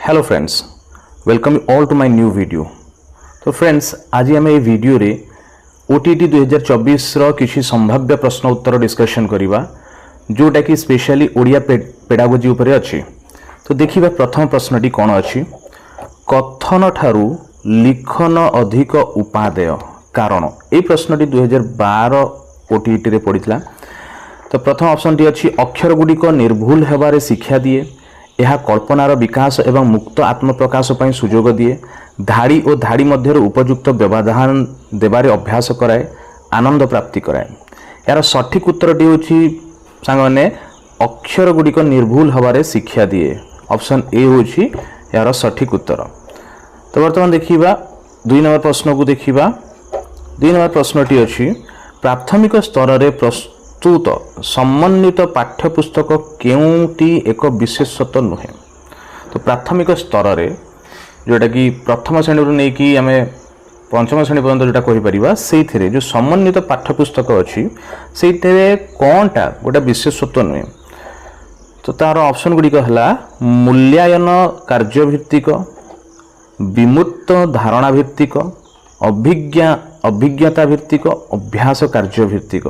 Hello friends, welcome you all to my new video. तो friends, आज आम ये वीडियो रे ओटीटी 2024 रो किसी संभाव्य प्रश्न उत्तर डिस्कशन करिबा जोटा कि स्पेशली ओडिया पेडागोजी उपरे अछि। तो देखिबा प्रथम प्रश्नटी कोन अछि। कथन ठारू लिखन अधिक उपादेय कारण। ए प्रश्नटी 2012 ओटीटी रे पडितला। तो प्रथम ऑप्शन टी अछि अक्षर गुडी को निर्भुल हेबारे शिक्षा दिए, यह कल्पनार विकास एवं मुक्त आत्मप्रकाश पर सुजोग दिए, धाड़ी और धाड़ी मध्य उपयुक्त व्यवधान देवारे अभ्यास कराए, आनंद प्राप्ति कराए। यार सठिक उत्तरटी होछि सांगने अक्षर गुड़िक निर्भुल हबारे शिक्षा दिए। ऑप्शन ए होछि यार सठिक उत्तर। तो वर्तमान देखिबा 2 नंबर प्रश्न को देखिबा। 2 नंबर प्रश्नटी अछि प्राथमिक स्तर रे प्रस्तुत समन्वित पाठ्यपुस्तक केउटी एक विशेषत्व नुहे। तो प्राथमिक स्तर रे जोटा कि प्रथम श्रेणी रु नै कि आमे पंचम श्रेणी पर्यंत जोटा कहि परिबा सेइथिरे जो समन्वित पाठ्यपुस्तक अछि सेइथिरे कोनटा गोटा विशेषत्व नुहे। तो तार ऑप्शन गुडी कहला मूल्यांकन कार्य भित्तिक, विमुक्त धारणा भित्तिक, अभिज्ञता भित्तिक, अभ्यास कार्य भित्तिक।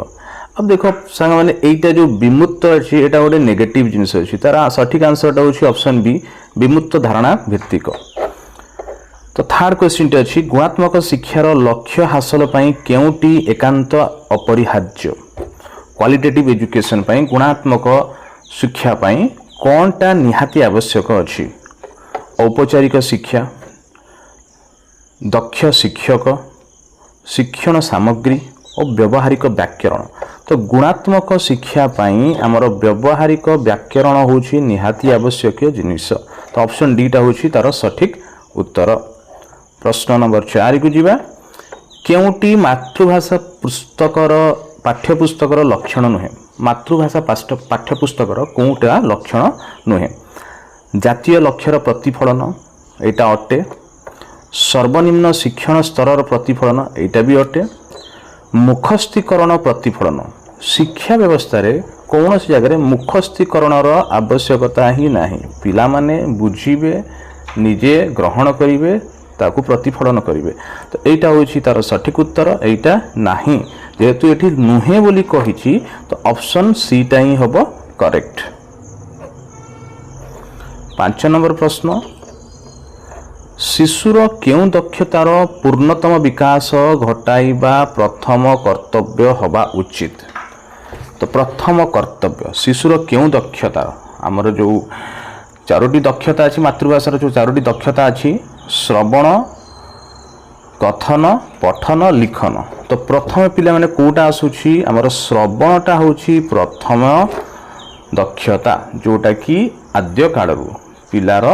अब देखो सांग माने एटा जो विमुक्त अछि एटा गोटे नेगेटिव जिनिस अछि। तार सठिक आंसरटा होछि ऑप्शन बी विमुक्त धारणा भित्तिक। तो थर्ड क्वेश्चन टे अछि गुणात्मक शिक्षार लक्ष्य हासिल पई केउटी एकांत अपरिहार्य। क्वालिटेटिव एजुकेशन पई गुणात्मक शिक्षा पई कोनटा निहाती आवश्यक अछि। औपचारिक शिक्षा, दक्ष शिक्षक, शिक्षण सामग्री और व्यावहारिक व्याकरण। तो गुणात्मक शिक्षा पाई आमर व्यावहारिक व्याकरण होछि निहाती आवश्यक जिनिस। तो ऑप्शन डी टा होछि तार सठिक उत्तर। प्रश्न नंबर 4 को जिबा। केउटी मातृभाषा पुस्तकर पाठ्यपुस्तकर लक्षण नुहे। मातृभाषा पाठ्यपुस्तकर कोउटा लक्षण नुहे। जातीय लक्ष्यर प्रतिफलन एटा अटे। सर्वनिम्न शिक्षण स्तरर प्रतिफलन एटा भी अटे। मुखस्थीकरण प्रतिफलन शिक्षा व्यवस्था रे कौन सी जगह मुखस्थीकरणर आवश्यकता ही नहीं। पिला माने बुझीबे, निजे ग्रहण करिवे, ताकू प्रतिफलन करिवे। तो एटा होछि तार सठिक उत्तर। एटा नाही जेहेतु एठी नुहे बोली कहिछि तो ऑप्शन सी टा ही हबो करेक्ट। 5 नंबर प्रश्न शिशुर केउ दक्षतार पूर्णतम विकास घटाइबा प्रथम कर्तव्य हवा उचित। तो प्रथम कर्तव्य शिशुर केउ दक्षतार आमर जो 4टी दक्षता अछि मातृभाषार जो 4टी दक्षता अछि श्रवण, कथन, पठन, लिखन। तो प्रथम पिला माने कोटा आसुछि आमर श्रवणटा होछि प्रथम दक्षता जोटा कि आद्य कालरू पिलार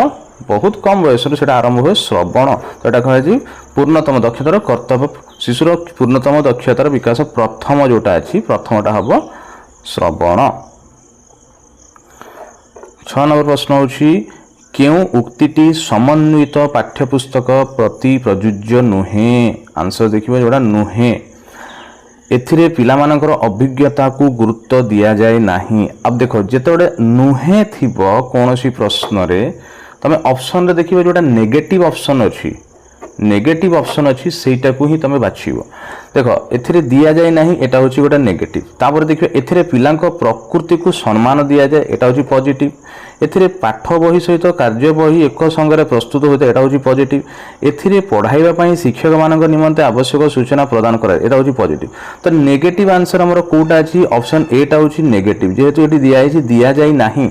बहुत कम बयस से आरंभ हुए श्रवण। तो यहाँ कह पूर्णतम दक्षतार कर्तव्य शिशुर पूर्णतम दक्षतार विकास प्रथम जोटा अच्छी प्रथमटा हम श्रवण। 6 नंबर प्रश्न होछि केउ उक्तिटी समन्वित पाठ्यपुस्तक प्रति प्रयोज्य नुहे। आंसर देखिबा जोड़ा नुहे। एथिरे पिला मानकर अभिज्ञता को गुरुत्व दिया जाए नहीं। अब देखो जेतोडे नुहे थिबो कोनोसी प्रश्न रे तमे ऑप्शन रे देखिबे जोटा नेगेटिव ऑप्शन अछि, नेगेटिव ऑप्शन अछि सेटा को ही तमे बाछिबो। देखो एथिरे दिया जाय नाही एटा होछि गोटा नेगेटिव। तापर देखिबे एथिरे पिलांको प्रकृति को सम्मान दिया जाय एटा होछि पॉजिटिव। एथिरे पाठ बही सहित कार्य बही एक संगे प्रस्तुत होते एटा होछि पॉजिटिव। एथिरे पढ़ाइबा पई शिक्षक मानक निमंते आवश्यक सूचना प्रदान कराय एटा होछि पॉजिटिव। तो नेगेटिव आंसर हमर कोटा अछि ऑप्शन ए टा होछि नेगेटिव। जेहेतु एटी दिया जाय नाही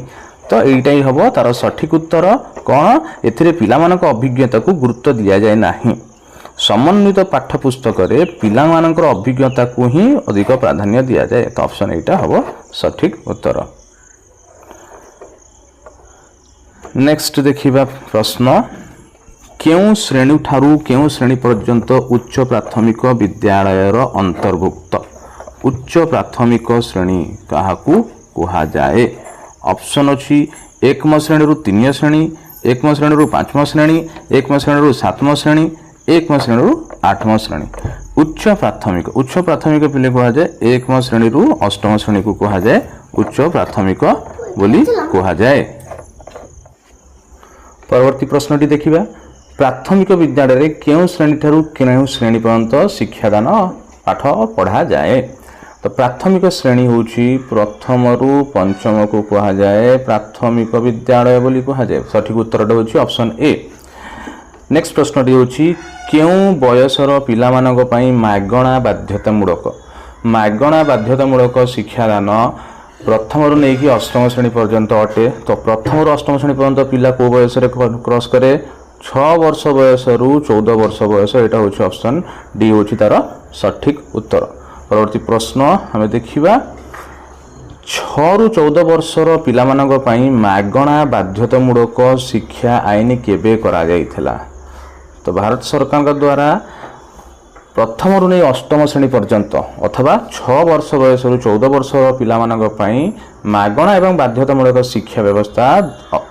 तो एटा ही हबो तार सठिक उत्तर। कौन एथिरे पिला मानक अभिज्ञता को गुरुत्व दिया जाए नाही। समन्वित पाठ्यपुस्तक रे पिला मानकर अभिज्ञता को ही अधिक प्राधान्य दिया जाए। तो ऑप्शन एटा हबो सठिक उत्तर। नेक्स्ट देखिबा प्रश्न केउ श्रेणी ठारू केउ श्रेणी पर्यंत उच्च प्राथमिक विद्यालयर अंतर्भुक्त। उच्च प्राथमिक श्रेणी काहाकू कुहा जाए। ऑप्शन अछि 1म श्रेणी रु 3 श्रेणी, 1म श्रेणी रु 5म श्रेणी, 1म श्रेणी रु 7म श्रेणी, 1म श्रेणी रु 8म श्रेणी। उच्च प्राथमिक पिले कुहा जाए 1म श्रेणी रु 8म श्रेणी को कुहा जाए उच्च प्राथमिक बोली कुहा जाए। परवर्ती प्रश्नटी देखिबा प्राथमिक विद्यालय रे केउ श्रेणी ठारू केउ श्रेणी पर्यंत शिक्षादान पाठ पढ़ा जाए। तो प्राथमिक श्रेणी होची प्रथम रु पंचम को कहा जाए प्राथमिक विद्यालय बोली कहा जाए। सठिक उत्तर होची ऑप्शन ए। नेक्स्ट प्रश्नटी होची केउ बयसर पिलामानक पई मागणा बाध्यतामूलक शिक्षादान प्रथम रु नहीं कि अष्टम श्रेणी पर्यंत अटे। तो प्रथम रु अष्टम श्रेणी पर्यंत पिला को बयस क्रॉस करे 6 वर्ष बयस रु 14 वर्ष बयस। एटा होची ऑप्शन डी होची तार सठिक उत्तर। परवर्ती प्रश्न हमें देखिबा 6 रु 14 वर्षर पिलामानक पई मागणा बाध्यतामूलक शिक्षा आईन केबे करा जाइथिला। तो भारत सरकार का द्वारा प्रथम रु नहीं अष्टम श्रेणी पर्यंत अथवा 6 वर्ष बयस रु 14 वर्ष पिलामानक पई मागणा एवं बाध्यतामूलक शिक्षा व्यवस्था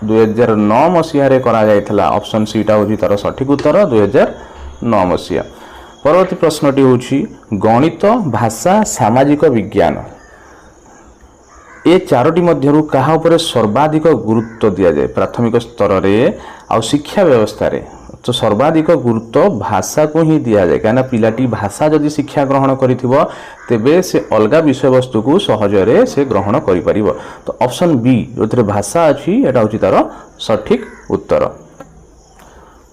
2009 मसीह रे करा जाइथिला। ऑप्शन सी टा होची तार सठिक उत्तर 2009 मसीहा। परवर्ती प्रश्नटी होची गणित भाषा सामाजिक विज्ञान ए चारोटी मध्यरु कहा उपरे सर्वाधिक गुरुत्व दिया जाए प्राथमिक स्तर रे आ शिक्षा व्यवस्था रे। तो सर्वाधिक गुरुत्व भाषा को ही दिया जाए कहीं पिलाटी भाषा जदि शिक्षा ग्रहण करिथिबो तेबे से अलगा विषय वस्तु को सहजरे से ग्रहण करि परिबो। तो ऑप्शन बी जोथरे भाषा अछि एटा होची तार सठिक उत्तर।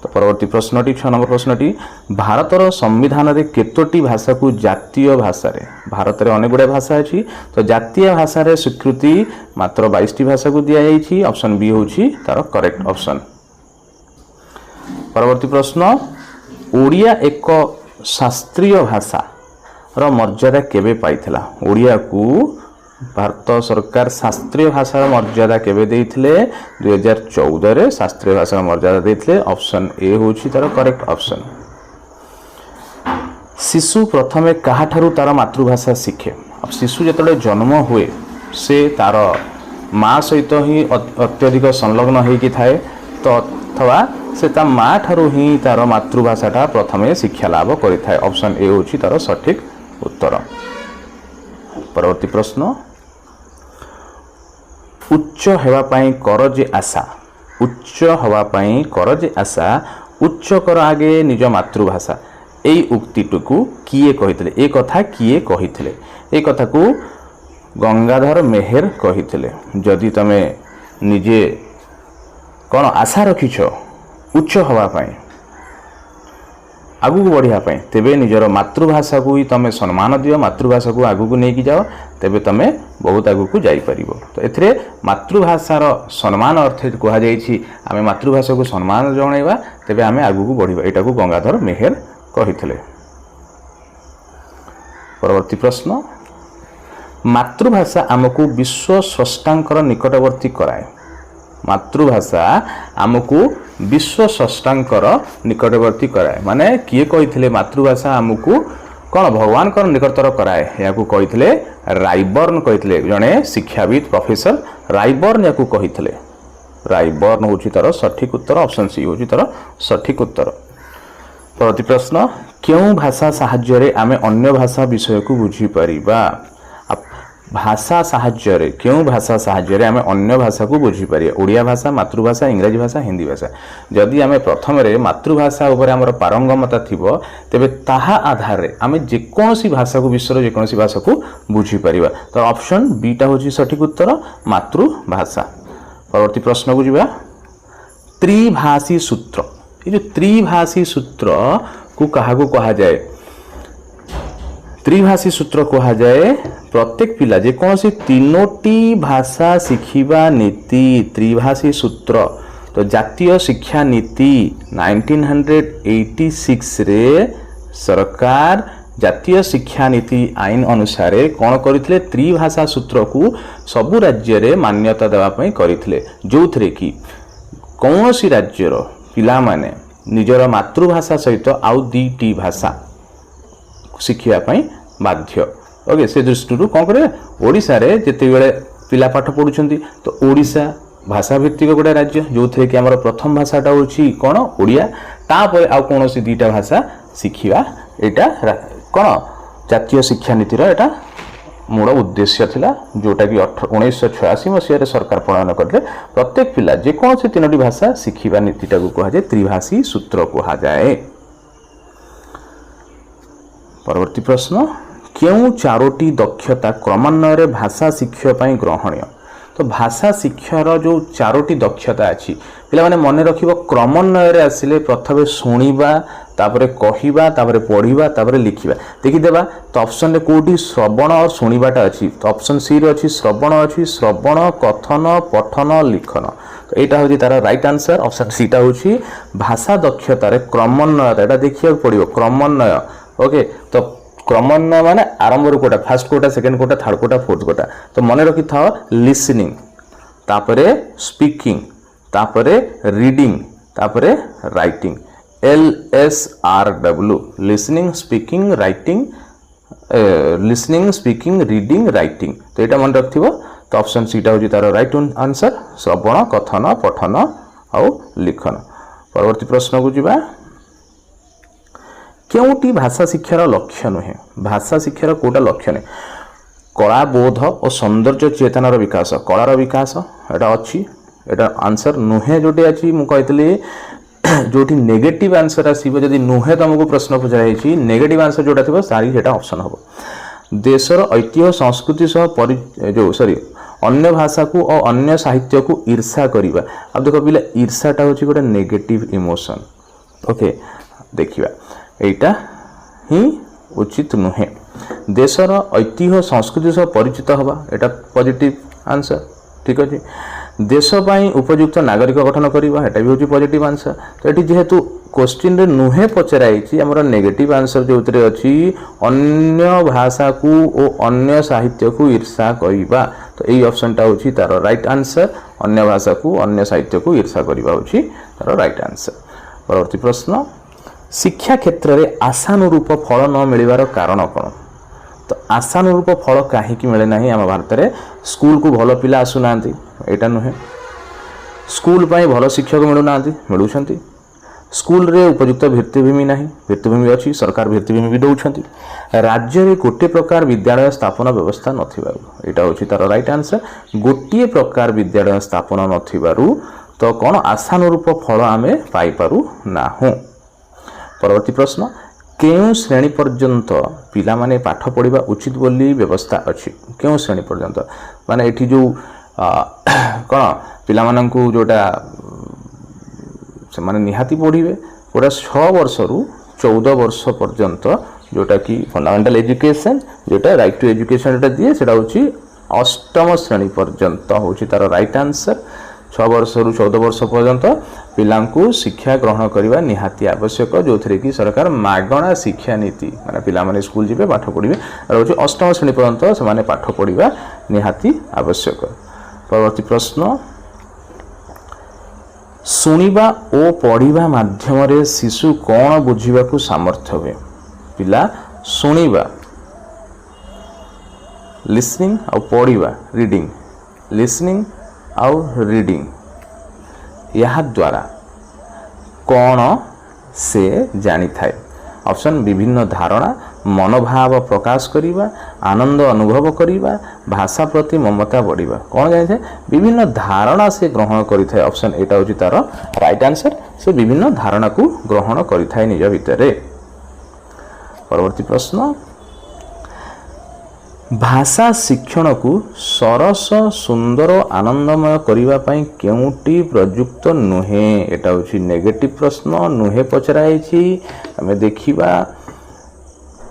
तो परवर्ती प्रश्नटी 6 नंबर प्रश्नटी भारतर संविधान रे केतोटी भाषा को जातीय भाषा रे भारत रे अनेक गुडे भाषा अछि। तो जातीय भाषा रे स्वीकृति मात्र 22टी भाषा को दिया जाइछि। ऑप्शन बी होछि तार करेक्ट ऑप्शन। परवर्ती प्रश्न ओडिया एक शास्त्रीय भाषा रो मर्यादा केबे पाइथिला। ओडिया को भारत सरकार शास्त्रीय भाषा मर्यादा केबे देइथिले 2014 रे शास्त्रीय भाषा मर्यादा देइथिले। ऑप्शन ए होछि तार करेक्ट ऑप्शन। शिशु प्रथमे काहा ठारू तार मातृभाषा शिखे। अब शिशु जतले जन्म हुए से तार माँ सहित ही अत्यधिक संलग्न होइकी थाए। तो अथवा से ता माँ ठारू ही तार मातृभाषाटा प्रथमे शिक्षा लाभ करिथाए। ऑप्शन ए होछि तार सठिक उत्तर। परवर्ती प्रश्न उच्च हेवा पाई कर जे आशा उच्च हवा पाई कर जे आशा उच्च कर आगे निज मातृभाषा एई उक्तिटुकु किए कहिथिले। ए कथा किए कहिथिले। ए कथा को गंगाधर मेहेर कहिथिले। जदि तमे निजे कौन आशा रखिछ उच्च हवा पाई आगु को बढ़िया पाई तेबे निजर मातृभाषा को ही तमे सम्मान दियो मातृभाषा को आगु को लेकी जाओ तेबे तमे बहुत आगु को जाई परिबो। तो एथरे मातृभाषार सम्मान अर्थ कहा जायछि आमे मातृभाषा को सम्मान जणाइबा तेबे आमे आगु को बढ़िबा। एटा को गंगाधर मेहेर कहिथिले। परवर्ती प्रश्न मातृभाषा आमको विश्व स्रष्टांकर निकटवर्ती कराए। मातृभाषा आमको विश्व स्रष्टांकर निकटवर्ती कराए माने किए कहिथिले मातृभाषा आमको कौन भगवान कर निकटतर कराए। याकू कहिथिले रायबर्न कहिथिले जने शिक्षाविद प्रोफेसर रायबर्न याकू कहिथिले। रायबर्न होछि तार सठिक उत्तर। ऑप्शन सी होछि तार सठिक उत्तर। परवर्ती प्रश्न केउ भाषा साहाय्य रे आमे अन्य भाषा विषय को बुझी परिबा। भाषा साहाय्य रे केउ भाषा साहाय्य रे आमे अन्य भाषा को बुझी परिया। ओडिया भाषा मातृभाषा इंग्रजी भाषा हिंदी भाषा। जदि आमे प्रथम रे मातृभाषा ऊपर हमर पारंगमता थिबो तेबे ताहा आधार रे आमे जे कोनोसी भाषा को विश्व रे जे कोनोसी भाषा को बुझी परिबा। तो ऑप्शन बी टा होची सठिक उत्तर मातृभाषा। परवर्ती प्रश्न को जिबा त्रिभाषी सूत्र। ये जो त्रिभाषी सूत्र को कहा को कहा जाए। त्रिभाषी सूत्र कहा जाए प्रत्येक पिला जे कौन सी तीनोटी भाषा शिखिबा नीति त्रिभाषी सूत्र। तो जातीय शिक्षा नीति 1986 रे सरकार जातीय शिक्षा नीति आईन अनुसार कौन करथिले त्रिभाषा सूत्र को सबु राज्य रे मान्यता देवा पई करथिले। जोथरे कि कौन सी राज्यर पिला माने निजर मातृभाषा सहित आउ दुईटी भाषा शिखिया पई बाध्य। ओके से दृष्टि कौन करे ओडिशा रे जेते बेले पिला पाठ पढुछंती तो ओडिशा भाषा भित्तिक गोटे राज्य जो थे कि हमर प्रथम भाषाटा होची कोन ओडिया तापर आउ कोनोसी दुईटा भाषा शिखिबा एटा कोन जातीय शिक्षा नीतिर एटा मूल उद्देश्य थिला जोटा कि 1986 मसीह सरकार प्रणयन करते प्रत्येक पिला जेकोसी 3टी भाषा शिखिबा नीतिटा को कहा जाए त्रिभाषी सूत्र कहा जाए। परवर्ती प्रश्न क्यों 4टी दक्षता क्रमान्वय भाषा शिक्षा पई ग्रहणीय। तो भाषा शिक्षार जो 4टी दक्षता अच्छी पिला माने मन रखिबो क्रमान्वय आसिले प्रथमे शुणिबा तापरे कहिबा तापरे पढ़िबा तापरे लिखिबा देखि देबा। तो ऑप्शन रे कोठी श्रवण और शुणिबाटा अछि। तो ऑप्शन सी रे अछि श्रवण अछि श्रवण कथन पठन लिखन। तो एटा होची तार राइट आंसर ऑप्शन सी टा होची भाषा दक्षता रे क्रमान्वय एटा देखिया पड़िबो क्रमान्वय। ओके तो क्रमान्वय माने आरंभ रो कोटा फर्स्ट कोटा सेकंड कोटा थर्ड कोटा फोर्थ कोटा। तो मन रखि थाओ लिसनिंग तापरे स्पीकिंग तापरे रीडिंग तापरे writing LSRW listening speaking writing listening speaking reading writing. तो यहाँ मन रखिथो। तो ऑप्शन सी टा होची तार राइट आंसर श्रवण कथन पठन आउ लिखन। परवर्ती प्रश्न को जीवा क्योंटी भाषा शिक्षार लक्ष्य नुहे। भाषा शिक्षार कोटा लक्ष्य नहीं कला बोध और सौंदर्य चेतनार विकास कलार विकास एटा अच्छी एटा आंसर नुहे जोटे अच्छी मुझे जो नेगेटिव आंसर आसो जदि नुहे तुमको प्रश्न पचाई नेगेटिव आंसर जोटा थी सारी सेटा ऑप्शन हम देशर ऐतिह्य संस्कृति सह जो सॉरी अन्य भाषा को और अन्य साहित्य को ईर्षा करवा। अब देखो पिला ईर्षाटा हूँ गोटे नेगेटिव इमोशन। ओके देखिए एटा ही उचित नुहे। देशर ऐतिह्य संस्कृति सह परिचित हवा एटा पॉजिटिव आंसर ठीक अच्छे। देश पाई उपयुक्त नागरिक गठन करवा एटा भी हूँ पॉजिटिव आंसर। तो ये जेहेतु क्वेश्चन रे नुहे पचराई आमर नेगेटिव आंसर जो अच्छी अन्य भाषा को और अन्य साहित्य को ईर्षा करवा। तो यही ऑप्शन टा हूँ तार राइट आंसर अन्य भाषा को अन्य साहित्य को ईर्षा करवा हूँ तार राइट आंसर। परवर्ती प्रश्न शिक्षा क्षेत्र में आशानुरूप फल न मिलवार कारण कौन। तो आशानुरूप फल कहीं मिले ना आम भारत में स्कूल को भल पिला आसुना यहाँ नुहे स्कूल पर भल शिक्षक मिलूना मिलूँ स्कूल रे उपयुक्त भित्तिभूमि ना भित्तिभूमि अच्छी सरकार भित्तिभूमि भी दौरान राज्य में गोटे प्रकार विद्यालय स्थापना व्यवस्था नथिबारु हूँ तार राइट आंसर गोटे प्रकार विद्यालय स्थापना नथिबारु तो कौन आशानुरूप फल आमे पाई पारु नाहु। परवर्ती प्रश्न केउ श्रेणी पर्यंत पिला माने पाठ पढ़ा उचित बोली व्यवस्था अच्छी केउ श्रेणी पर्यंत माने एठी जो कौन पिला माननकु जोटा से माने निहाती पढ़िबे पूरा 6 वर्ष रु 14 वर्ष पर्यंत जोटा कि फंडामेंटल एजुकेशन जोटा राइट टू एजुकेशन जोटा दिए सेटा होची अष्टम श्रेणी पर्यंत होची तार राइट आंसर 6 वर्ष रु 14 वर्ष पर्यंत पिलांकु शिक्षा ग्रहण करने निहाती आवश्यक जो थे कि सरकार मागणा शिक्षा नीति माने पिला माने स्कूल जीवे पाठ पढ़े और अष्टम श्रेणी पर्यंत से पाठ पढ़ा निहाती आवश्यक। परवर्ती प्रश्न शुणिबा और पढ़िबा माध्यम रे शिशु कौन बुझीबा को सामर्थ्य हुए। पिला शुणिबा लिसनिंग और पढ़िबा रीडिंग लिसनिंग और रीडिंग यह द्वारा कौन से जानी थाए। ऑप्शन विभिन्न धारणा मनोभाव प्रकाश करिबा आनंद अनुभव करिबा भाषा प्रति ममता बढ़िबा कौन जानी थाए विभिन्न धारणा से ग्रहण करि थाए। ऑप्शन एटा होची तार राइट आंसर से विभिन्न धारणा को ग्रहण करि थाए निज भितरे। परवर्ती प्रश्न भाषा शिक्षण को सरस सुंदर आनंदमय करने पाई केउटी प्रयुक्त नुहे एटा होची नेगेटिव प्रश्न नुहे पचराई आम देखा।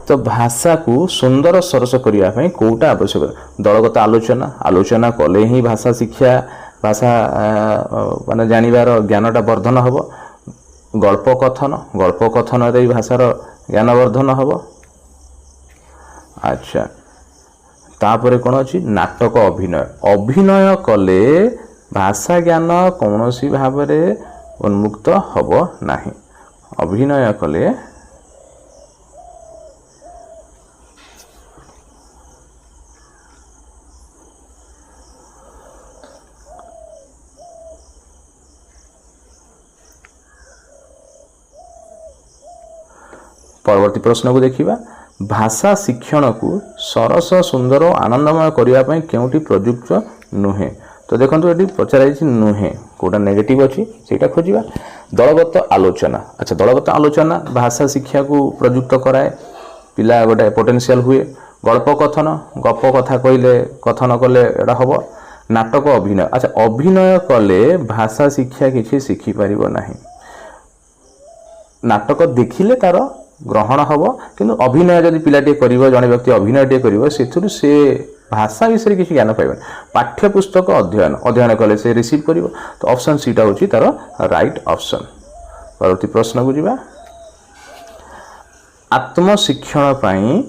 तो भाषा को सुंदर सरस करने पाई कोटा आवश्यक दलगत आलोचना आलोचना कले ही भाषा शिक्षा भाषा माने जानिबार ज्ञानटा वर्धन हब गल्प कथन रे भाषार ज्ञान वर्धन हब। अच्छा तापर कौन अच्छी नाटक अभिनय कले भाषा ज्ञान कौन सी भाव उन्मुक्त हब नाही अभिनय कले परवर्ती प्रश्न को देखिबा। भाषा शिक्षण को सरस सुंदर और आनंदमय करने केउटी प्रयुक्त नुहे। तो देखो ये पचार नुहे कोटा नेगेटिव अच्छी से खोजा। दलगत आलोचना, अच्छा दलगत आलोचना भाषा शिक्षा को प्रयुक्त कराए, पिला गोटे पोटेंशियल हुए। गल्प कथन, गप कथा कहले कथन कले एटा हम। नाटक अभिनय, अच्छा अभिनय कले भाषा शिक्षा किसी शिखिपार ना। नाटक देखिले तार ग्रहण हम, किंतु अभिनय जदि पिलाटे करिवो, जने व्यक्ति अभिनयटे करिवो सेथुरु से भाषा विषय किसी ज्ञान पाइबा। पाठ्यपुस्तक अध्ययन कले से रिसीव करिवो। तो ऑप्शन सीटा होची तार राइट ऑप्शन। परवर्ती प्रश्न को जिबा। आत्मशिक्षण पई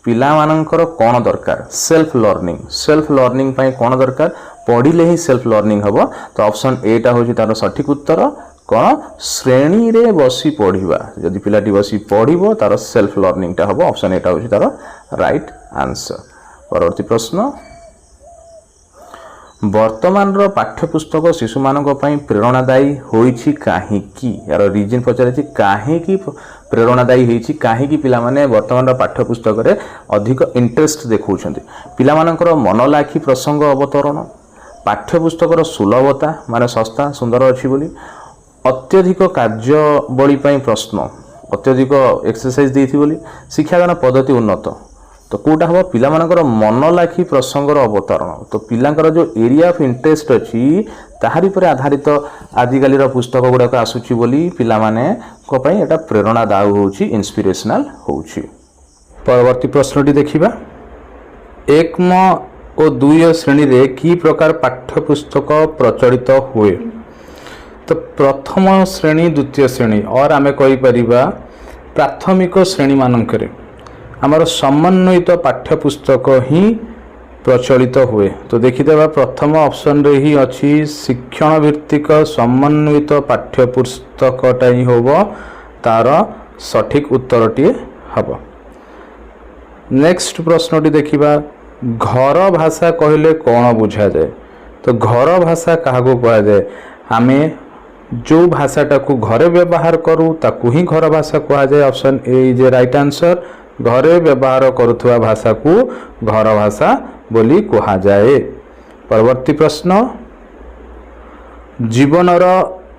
पिला मानकर कौन दरकार? Self learning. सेल्फ लर्निंग पई कौन दरकार? पढ़िले ही सेल्फ लर्निंग हम। तो ऑप्शन एटा होची तार सठिक उत्तर। कौन? श्रेणी रे बसी पढ़िबा। जदि पिलाटी बसी पढ़िबो तार सेल्फ लर्निंग टा हम। ऑप्शन एटा होची तार राइट आंसर। परवर्ती प्रश्न। वर्तमान रो पाठ्यपुस्तक शिशु मानक पई प्रेरणादायी होईछि काहेकि? यार रीजन पचारे काहेकि प्रेरणादायी होईछि, काहेकि पिला माने वर्तमान रो पाठ्यपुस्तक रे अधिक इंटरेस्ट देखौछन्ति। पिला मानकर मन लाखी प्रसंग अवतरण, पाठ्यपुस्तक रो सुलभता माने सस्ता सुंदर अछि बोली, अत्यधिक कार्यबली प्रश्न, अत्यधिक एक्सरसाइज देथि बोली, शिक्षादान पद्धति उन्नत। तो कोटा हम पिला मानकर मन लाखी प्रसंगर अवतरण। तो पिलांकर जो एरिया ऑफ इंटरेस्ट अच्छी ताहारी पर आधारित आजिकाली पुस्तक गुड़ाक आसूची बोली पिला माने को पई एटा प्रेरणादायी होउची, इंस्पिरेशनल होउची। परवर्ती प्रश्नटी देखिबा। एकम और 2 श्रेणी रे की प्रकार पाठ्यपुस्तक प्रचलित हुए? तो प्रथम श्रेणी, द्वितीय श्रेणी और आमे कहि परिबा प्राथमिक श्रेणी मानकरे आमर समन्वित पाठ्यपुस्तक ही प्रचलित हुए। तो देखिदेबा प्रथम ऑप्शन रे ही अच्छी शिक्षण भित्तिक समन्वित पाठ्यपुस्तकटा ही होबो तार सठिक उत्तरटी हब। नेक्स्ट प्रश्नटी देखिबा। घर भाषा कहले कौन बुझा जाए? तो घर भाषा क्या कह जाए? आमे जो भाषाटा को घरे व्यवहार करूँ ताकू ही घर भाषा कह जाए। Option A is right answer. घरे व्यवहार करुवा भाषा को घर भाषा बोली कहा जाए। परवर्ती प्रश्न। जीवनर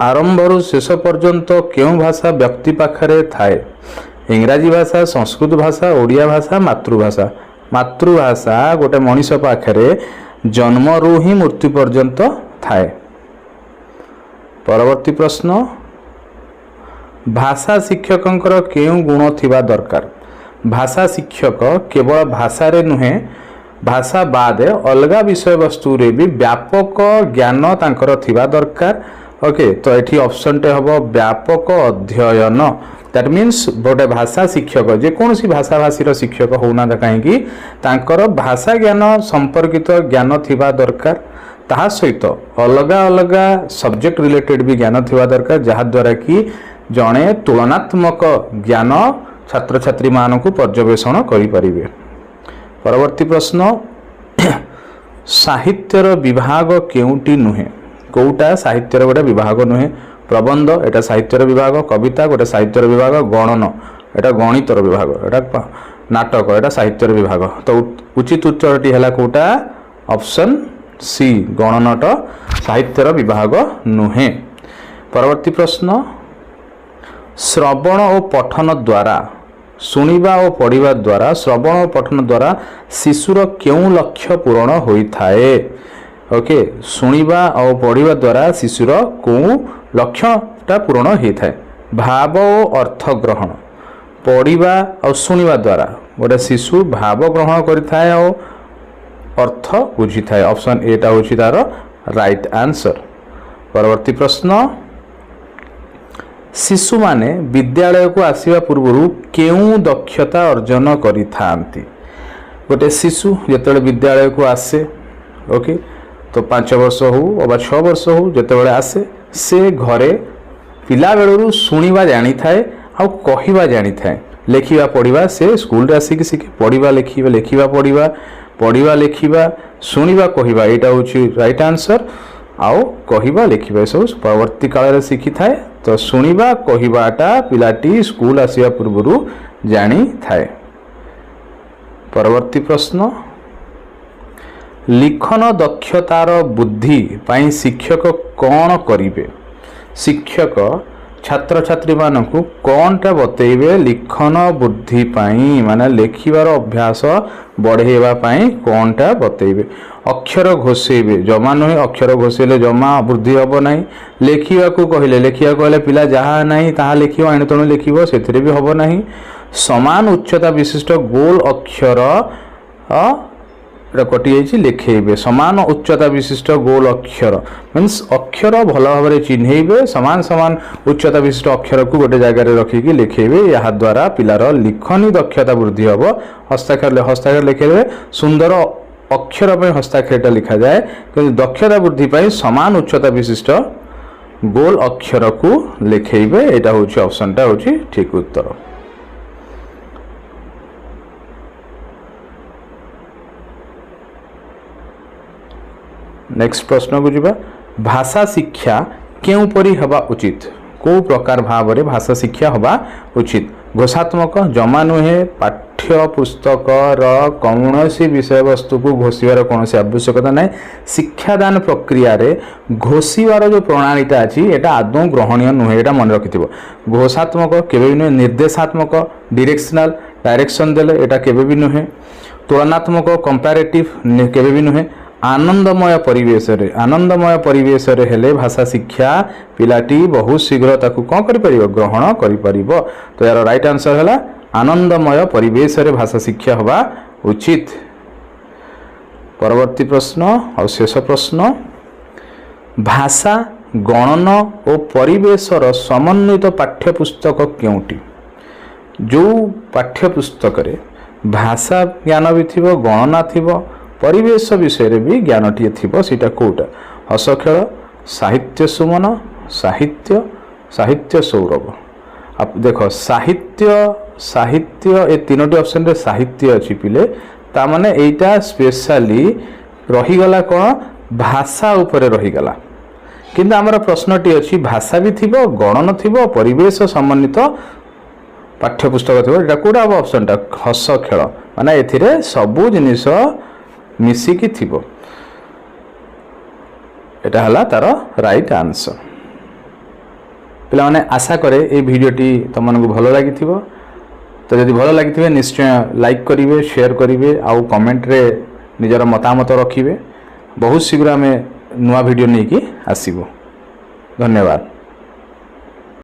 आरंभरू शेष पर्यंत क्यों भाषा व्यक्ति पाखरे थाए? इंग्राजी भाषा, संस्कृत भाषा, ओडिया भाषा, मातृभाषा? मातृभाषा गोटे मनीष पाखरे जन्मरू ही मृत्यु पर्यंत थाए। परवर्ती प्रश्न। भाषा शिक्षकंकर केउं गुण थिबा दरकार? भाषा शिक्षक केवल भाषा रे नुहे, भाषा बाद अलग विषय वस्तु रे भी व्यापक ज्ञान तांकर थिबा दरकार। ओके, तो एठी ऑप्शन टे हबो व्यापक अध्ययन। दैट मीन्स गोटे भाषा शिक्षक जे कौन सी भाषा भाषी शिक्षक होना कहीं तांकर भाषा ज्ञान संपर्कित ज्ञान थिबा दरकार। ताहा सहित अलग अलग सब्जेक्ट रिलेटेड भी ज्ञान थिबा दरकार, जहा द्वारा कि जड़े तुलनात्मक ज्ञान छात्र छात्री मान को पर्यवेक्षण करें। परवर्ती प्रश्न। साहित्यर विभाग केउटी नुहे? कोटा साहित्यर गोटे विभाग नुहे? प्रबंध एटा साहित्यर विभाग, कविता गोटे साहित्यर विभाग, गणन एटा गणितर विभाग, एटा नाटक एटा साहित्यर विभाग। तो उचित उत्तरटी है कोटा ऑप्शन सी गणनट साहित्यर विभाग नुहे। परवर्ती प्रश्न। श्रवण और पठन द्वारा शुणिबा और पढ़िबा द्वारा श्रवण और पठन द्वारा शिशुर क्यों लक्ष्य पूरण होइथाए? ओके, शुणिबा और पढ़िबा द्वारा शिशुर क्यों लक्ष्यटा पूरण होइथाए? भाव और अर्थ ग्रहण, पढ़िबा और शुणिबा द्वारा गोटे शिशु भाव ग्रहण करिथाए और अर्थ बुझी थाए। ऑप्शन एटा होची तार राइट आंसर। परवर्ती प्रश्न। शिशु माने विद्यालय को आसीबा पूर्व केउं दक्षता अर्जन करिथांती? गोटे शिशु जेतेबेले विद्यालय को आसे, ओके, तो 5 वर्ष हो अबा 6 वर्ष हो जेतेबेले आसे से घरे पिला बेलू शुणिबा जानी थाए आ कहिबा जानी थाए। लेखिबा पढ़िबा से स्कूल रे आसी कि सिखे पढ़िबा लेखिबा, लेखिबा पढ़िबा, पढ़िबा लेखिबा, शुणिबा कहिबा, एटा होची राइट आंसर। आउ कहिबा लेखिबा सब परवर्ती काल रे शिखि थाए। तो शुणिबा कहिबाटा पिलाटी स्कूल आसिया पूर्व जानी थाए। परवर्ती प्रश्न लिखन दक्षतार बुद्धि पाई शिक्षक कौन करिवे शिक्षक छात्र छात्री मानकु कौनटा बतेइबे लिखन बुद्धि पाई माने लेखिबार अभ्यास बढ़ेवा पाई कौनटा बतेइबे अक्षर घोषेबे जमा नुहे अक्षर घोषेले जमा बुद्धि हब नाही लेखिबा को कहले पिला जहा नाही ताहा लेखिबो एणु तणु लेखिबो सेथिरे भी हब नाही समान उच्चता विशिष्ट गोल अक्षर कटि जाइए लिखेबे समान उच्चता विशिष्ट गोल अक्षर मीन्स अक्षर भल भाव चिन्हैबे समान समान उच्चता विशिष्ट अक्षर को गोटे जगह रखिकी लिखेबे या द्वारा पिलार लिखनी दक्षता वृद्धि हम हस्ताक्षर लिखे सुंदर अक्षर में हस्ताक्षर लिखा जाए कि दक्षता वृद्धि पाई समान उच्चता विशिष्ट गोल अक्षर को लिखेबे यहाँ हूँ ऑप्शनटा हूँ ठीक उत्तर। नेक्स्ट प्रश्न को जीवा भाषा शिक्षा क्यों परी हवा उचित को प्रकार भाव में भाषा शिक्षा हवा उचित घोषात्मक जमा नुहे पाठ्य पुस्तक कौन सी विषय वस्तु को घोषिबार कौन आवश्यकता ना शिक्षादान प्रक्रिया रे घोषिबार जो प्रणालीटा अच्छी यहाँ आदौ ग्रहणीय नुहे यहाँ मन रखि घोषात्मक केवे भी नुहे निर्देशात्मक डायरेक्शनल डायरेक्शन देले यहाँ केवे भी नुहे तुलनात्मक कंपैरेटिव केवे भी नुहे आनंदमय परिवेश रे हेले भाषा शिक्षा पिलाटी बहुत शीघ्र ताकू कौन कर परिबो ग्रहण कर परिबो तो यार राइट आंसर हैला आनंदमय परिवेश रे भाषा शिक्षा हवा उचित। परवर्ती प्रश्न और शेष प्रश्न भाषा गणन और परिवेशर समन्वित पाठ्यपुस्तक केउटी जो पाठ्यपुस्तक रे भाषा ज्ञान भी थिबो गणना थिबो परिवेश विषय रे भी ज्ञान टी थी सीटा कौटा हस खेल साहित्य सुमन साहित्य साहित्य सौरभ आप देख साहित्य साहित्य ए तीनोटी ऑप्शन रे साहित्य अच्छी पिले ता माने एटा स्पेशली रहीगला कौन भाषा उपरे रहीगला किंतु आमर प्रश्नटी अच्छी भाषा भी थिबो गणन थिबो परिवेश समन्वित पाठ्यपुस्तक थिबो एटा कोडा ऑप्शनटा हस खेल माने एथिरे सबु जिनिस मिसिकी थिबो एटा हला तार राइट आंसर। पिला माने आशा करे ए वीडियोटी तुमको भल लगी थिबो तो जदि भल लगी थिबे निश्चय लाइक करिवे शेयर करिवे आउ कमेंट रे निजर मतामत रखिवे बहुत शीघ्र आमे नुआ वीडियो नहीं कि आसीबो। धन्यवाद।